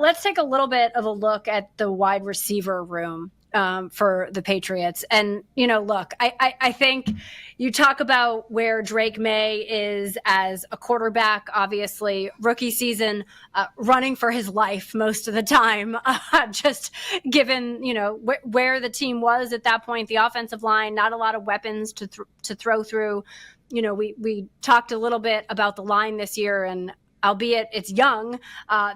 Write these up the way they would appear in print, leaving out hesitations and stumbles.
let's take a little bit of a look at the wide receiver room for the Patriots. And, look, I think you talk about where Drake Maye is as a quarterback, obviously rookie season, running for his life most of the time, just given, where the team was at that point, the offensive line, not a lot of weapons to throw through. We talked a little bit about the line this year, and albeit it's young,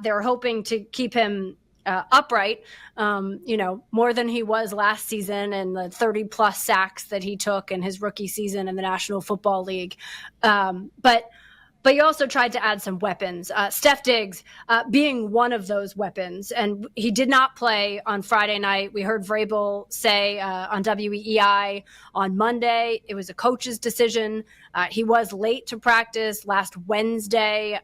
they're hoping to keep him upright, more than he was last season and the 30 plus sacks that he took in his rookie season in the National Football League. But you also tried to add some weapons. Steph Diggs being one of those weapons, and he did not play on Friday night. We heard Vrabel say on WEEI on Monday it was a coach's decision. He was late to practice last Wednesday,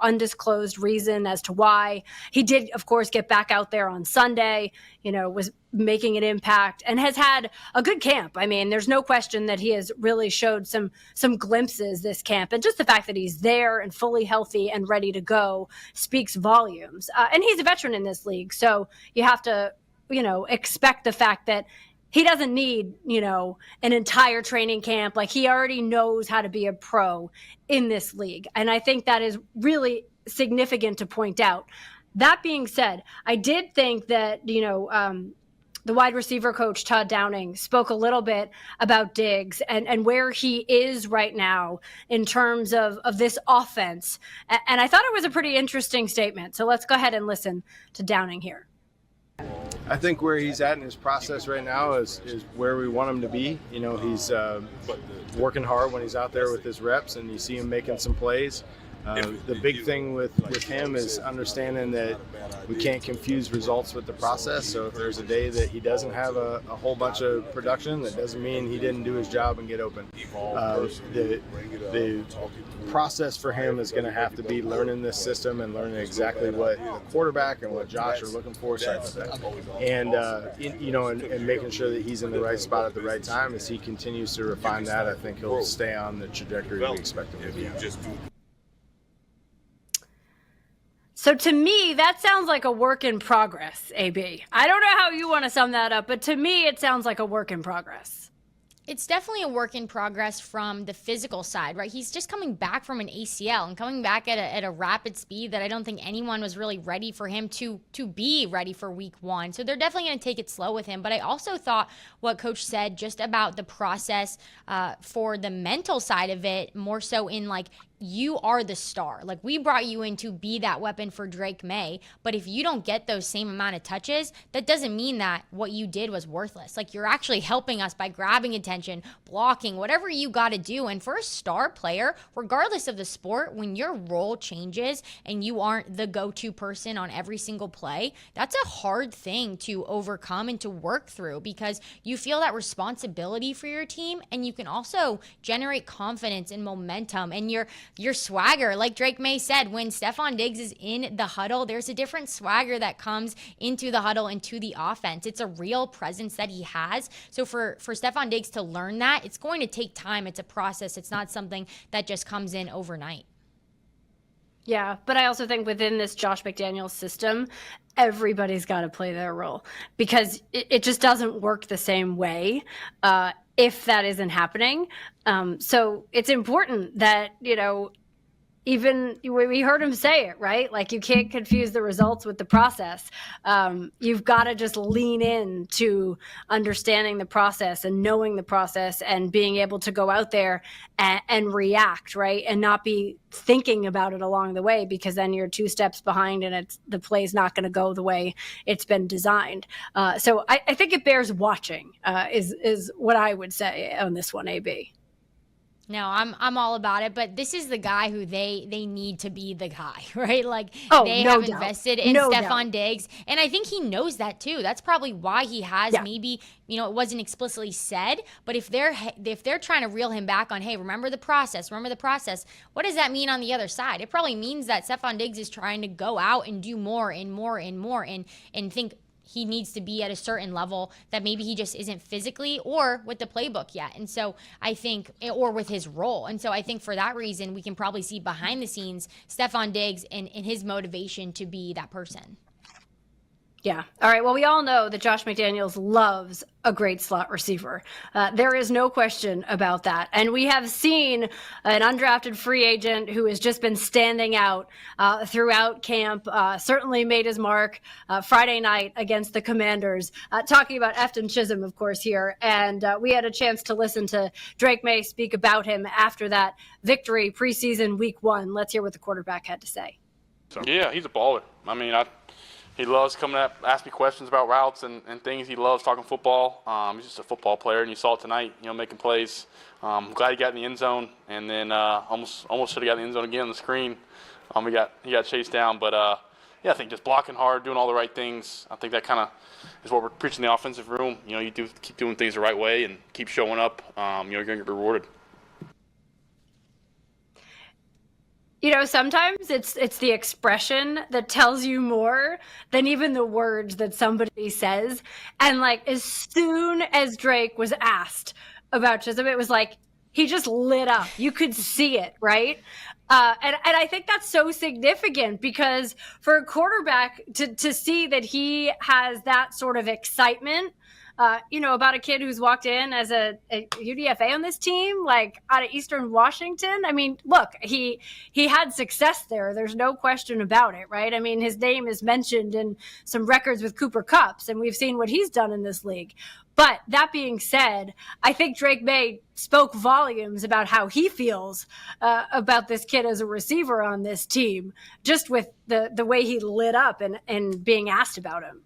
undisclosed reason as to why. He did, of course, get back out there on Sunday, was making an impact and has had a good camp. I mean, there's no question that he has really showed some glimpses this camp. And just the fact that he's there and fully healthy and ready to go speaks volumes. And he's a veteran in this league. So you have to, expect the fact that he doesn't need, an entire training camp. Like, he already knows how to be a pro in this league. And I think that is really significant to point out. That being said, I did think that, the wide receiver coach, Todd Downing, spoke a little bit about Diggs and where he is right now in terms of this offense. And I thought it was a pretty interesting statement. So let's go ahead and listen to Downing here. I think where he's at in his process right now is where we want him to be. He's working hard when he's out there with his reps, and you see him making some plays. The big thing with him is understanding that we can't confuse results with the process. So if there's a day that he doesn't have a whole bunch of production, that doesn't mean he didn't do his job and get open. The process for him is going to have to be learning this system and learning exactly what the quarterback and what Josh are looking for, and making sure that he's in the right spot at the right time. As he continues to refine that, I think he'll stay on the trajectory we expect him to be on. So to me, that sounds like a work in progress, AB. I don't know how you want to sum that up, but to me, it sounds like a work in progress. It's definitely a work in progress from the physical side, right? He's just coming back from an ACL and coming back at a rapid speed that I don't think anyone was really ready for him to be ready for week one. So they're definitely going to take it slow with him. But I also thought what Coach said just about the process for the mental side of it, more so in like, you are the star. Like, we brought you in to be that weapon for Drake Maye, but if you don't get those same amount of touches, that doesn't mean that what you did was worthless. Like, you're actually helping us by grabbing attention, blocking, whatever you got to do. And for a star player, regardless of the sport, when your role changes and you aren't the go-to person on every single play, that's a hard thing to overcome and to work through, because you feel that responsibility for your team, and you can also generate confidence and momentum and your swagger. Like Drake Maye said, when Stefon Diggs is in the huddle, there's a different swagger that comes into the huddle and to the offense. It's a real presence that he has. So for Stefon Diggs to learn that, it's going to take time. It's a process. It's not something that just comes in overnight. Yeah, but I also think within this Josh McDaniels system, everybody's got to play their role, because it just doesn't work the same way if that isn't happening. So it's important that, even we heard him say it, right? Like, you can't confuse the results with the process. You've got to just lean in to understanding the process and knowing the process and being able to go out there and react, right? And not be thinking about it along the way, because then you're 2 steps behind and the play's not going to go the way it's been designed. So I think it bears watching is what I would say on this one, AB. No, I'm all about it, but this is the guy who they need to be the guy, right? Like, they have invested in Stefon Diggs, and I think he knows that too. That's probably why he has maybe, it wasn't explicitly said, but if they're trying to reel him back on, hey, remember the process, what does that mean on the other side? It probably means that Stefon Diggs is trying to go out and do more and more and more and think he needs to be at a certain level that maybe he just isn't physically or with the playbook yet. And so I think, or with his role. And so I think for that reason, we can probably see behind the scenes Stefon Diggs and his motivation to be that person. Yeah. All right. Well, we all know that Josh McDaniels loves a great slot receiver. There is no question about that. And we have seen an undrafted free agent who has just been standing out throughout camp, certainly made his mark Friday night against the Commanders, talking about Efton Chisum, of course, here. And we had a chance to listen to Drake Maye speak about him after that victory preseason week 1. Let's hear what the quarterback had to say. Yeah, he's a baller. I mean, he loves coming up, ask me questions about routes and things. He loves talking football. He's just a football player, and you saw it tonight, making plays. I'm glad he got in the end zone, and then almost should have got in the end zone again on the screen. He got chased down, but yeah, I think just blocking hard, doing all the right things. I think that kind of is what we're preaching in the offensive room. You do keep doing things the right way and keep showing up. You're going to get rewarded. Sometimes it's the expression that tells you more than even the words that somebody says. And like, as soon as Drake was asked about Chisum, it was like, he just lit up. You could see it, right? And I think that's so significant because for a quarterback to see that he has that sort of excitement, about a kid who's walked in as a UDFA on this team, like out of Eastern Washington. I mean, look, he had success there. There's no question about it, right? I mean, his name is mentioned in some records with Cooper Kupps, and we've seen what he's done in this league. But that being said, I think Drake Maye spoke volumes about how he feels about this kid as a receiver on this team, just with the way he lit up and being asked about him.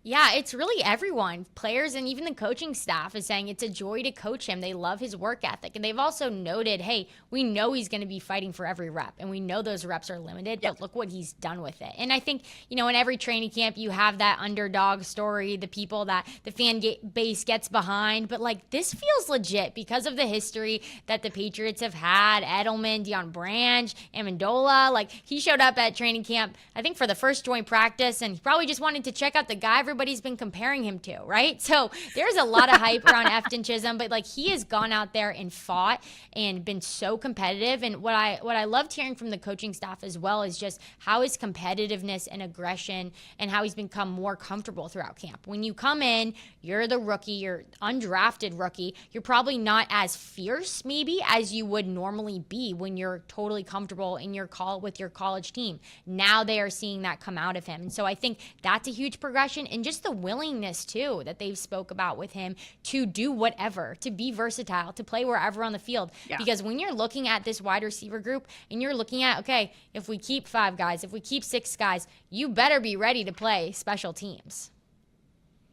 Yeah, it's really everyone, players and even the coaching staff is saying it's a joy to coach him. They love his work ethic. And they've also noted, hey, we know he's going to be fighting for every rep. And we know those reps are limited, but look what he's done with it. And I think, in every training camp, you have that underdog story, the people that the fan base gets behind. But this feels legit because of the history that the Patriots have had. Edelman, Deion Branch, Amendola. He showed up at training camp, I think, for the first joint practice. And he probably just wanted to check out the guy everybody's been comparing him to, right? So there's a lot of hype around Efton Chisum, but he has gone out there and fought and been so competitive. And what I loved hearing from the coaching staff as well is just how his competitiveness and aggression and how he's become more comfortable throughout camp. When you come in, you're the rookie, you're undrafted rookie, you're probably not as fierce maybe as you would normally be when you're totally comfortable in your with your college team. Now they are seeing that come out of him. And so I think that's a huge progression, and just the willingness too that they've spoke about with him to do whatever, to be versatile, to play wherever on the field. Yeah. Because when you're looking at this wide receiver group and you're looking at, okay, if we keep 5 guys, if we keep 6 guys, you better be ready to play special teams.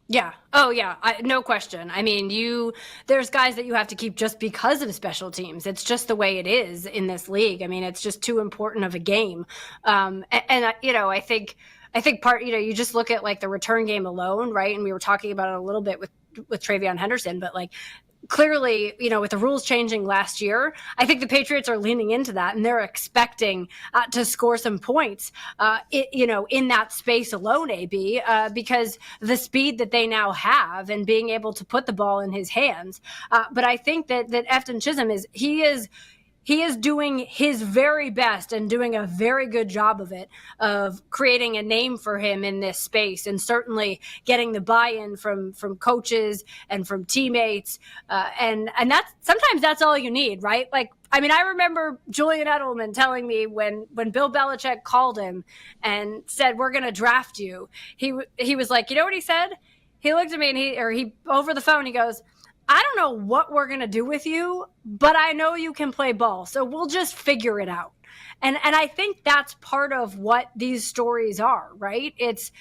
Yeah. Oh, yeah. No question. I mean, there's guys that you have to keep just because of special teams. It's just the way it is in this league. I mean, it's just too important of a game. I think part, you just look at the return game alone, right? And we were talking about it a little bit with Travion Henderson, but clearly, with the rules changing last year, I think the Patriots are leaning into that, and they're expecting to score some points, in that space alone, AB, because the speed that they now have and being able to put the ball in his hands. But I think that Efton Chisum he is doing his very best and doing a very good job of it, of creating a name for him in this space, and certainly getting the buy-in from coaches and from teammates. And sometimes that's all you need, right? I remember Julian Edelman telling me when Bill Belichick called him and said, "We're going to draft you," he was like, you know what he said? He looked at me and he over the phone, he goes, "I don't know what we're going to do with you, but I know you can play ball. So we'll just figure it out." And I think that's part of what these stories are, right? It's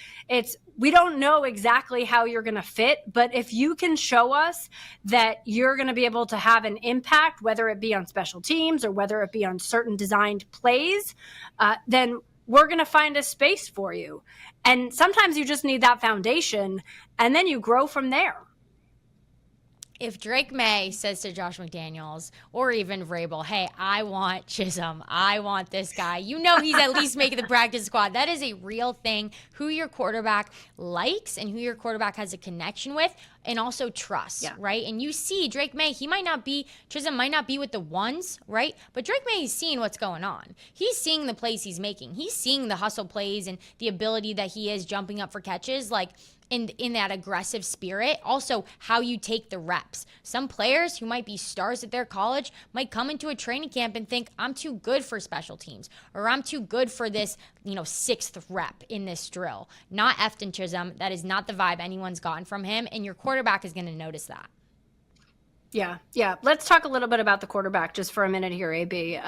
we don't know exactly how you're going to fit, but if you can show us that you're going to be able to have an impact, whether it be on special teams or whether it be on certain designed plays, then we're going to find a space for you. And sometimes you just need that foundation, and then you grow from there. If Drake Maye says to Josh McDaniels or even Vrabel, hey, I want Chisum, I want this guy, you know he's at least making the practice squad. That is a real thing. Who your quarterback likes and who your quarterback has a connection with and also trust, right? And you see Drake Maye, Chisum might not be with the ones, right? But Drake Maye is seeing what's going on. He's seeing the plays he's making. He's seeing the hustle plays and the ability that he is jumping up for catches. Like, in that aggressive spirit. Also, how you take the reps. Some players who might be stars at their college might come into a training camp and think, I'm too good for special teams, or I'm too good for this, sixth rep in this drill. Not Efton Chisum. That is not the vibe anyone's gotten from him, and your quarterback is going to notice that. Yeah. Let's talk a little bit about the quarterback just for a minute here, AB.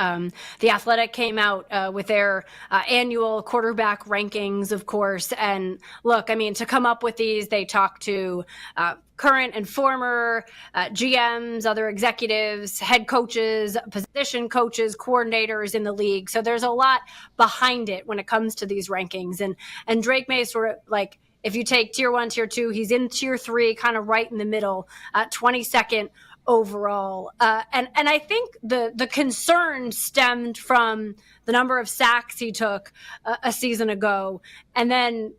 The Athletic came out with their annual quarterback rankings, of course. And look, I mean, to come up with these, they talked to current and former GMs, other executives, head coaches, position coaches, coordinators in the league. So there's a lot behind it when it comes to these rankings. And Drake Maye sort of like, if you take tier 1, tier 2, he's in tier 3, kind of right in the middle, 22nd overall. And I think the concern stemmed from the number of sacks he took a season ago. And then,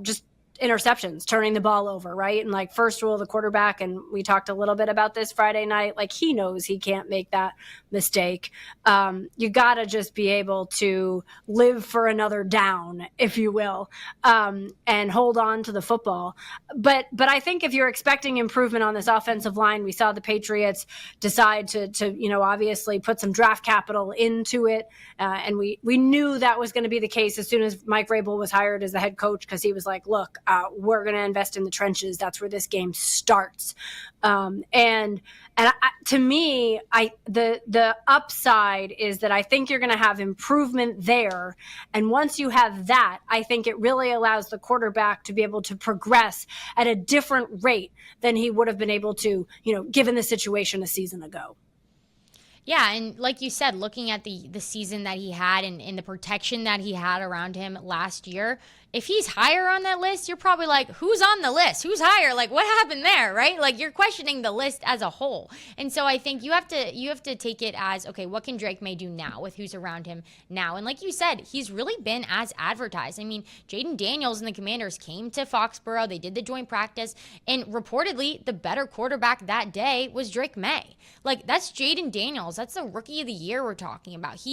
just interceptions, turning the ball over, right? And like first rule of the quarterback, and we talked a little bit about this Friday night, like he knows he can't make that mistake. You got to just be able to live for another down, if you will, and hold on to the football. But I think if you're expecting improvement on this offensive line, we saw the Patriots decide to obviously put some draft capital into it. And we knew that was going to be the case as soon as Mike Vrabel was hired as the head coach, because he was like, look, we're going to invest in the trenches. That's where this game starts. To me, the upside is that I think you're going to have improvement there. And once you have that, I think it really allows the quarterback to be able to progress at a different rate than he would have been able to, given the situation a season ago. Yeah, and like you said, looking at the season that he had and the protection that he had around him last year, if he's higher on that list, you're probably like, who's on the list? Who's higher? Like, what happened there, right? Like, you're questioning the list as a whole. And so I think you have to take it as, okay, what can Drake Maye do now with who's around him now? And like you said, he's really been as advertised. I mean, Jade Daniels and the Commanders came to Foxborough. They did the joint practice. And reportedly, the better quarterback that day was Drake Maye. Like, that's Jade Daniels. That's the rookie of the year we're talking about.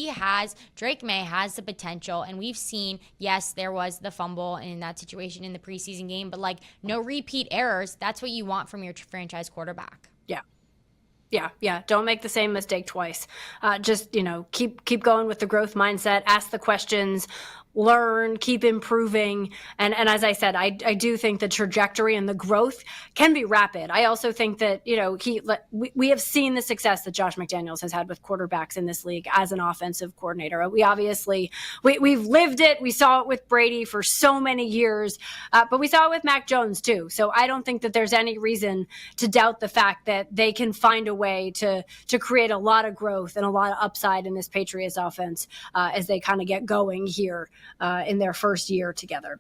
Drake Maye has the potential. And we've seen, yes, there was the fumble in that situation in the preseason game, but like no repeat errors. That's what you want from your franchise quarterback. Yeah. Don't make the same mistake twice. Just, keep going with the growth mindset, ask the questions, learn, keep improving. And as I said, I do think the trajectory and the growth can be rapid. I also think that, we have seen the success that Josh McDaniels has had with quarterbacks in this league as an offensive coordinator. We obviously, we've lived it. We saw it with Brady for so many years, but we saw it with Mac Jones too. So I don't think that there's any reason to doubt the fact that they can find a way to create a lot of growth and a lot of upside in this Patriots offense as they kind of get going here in their first year together.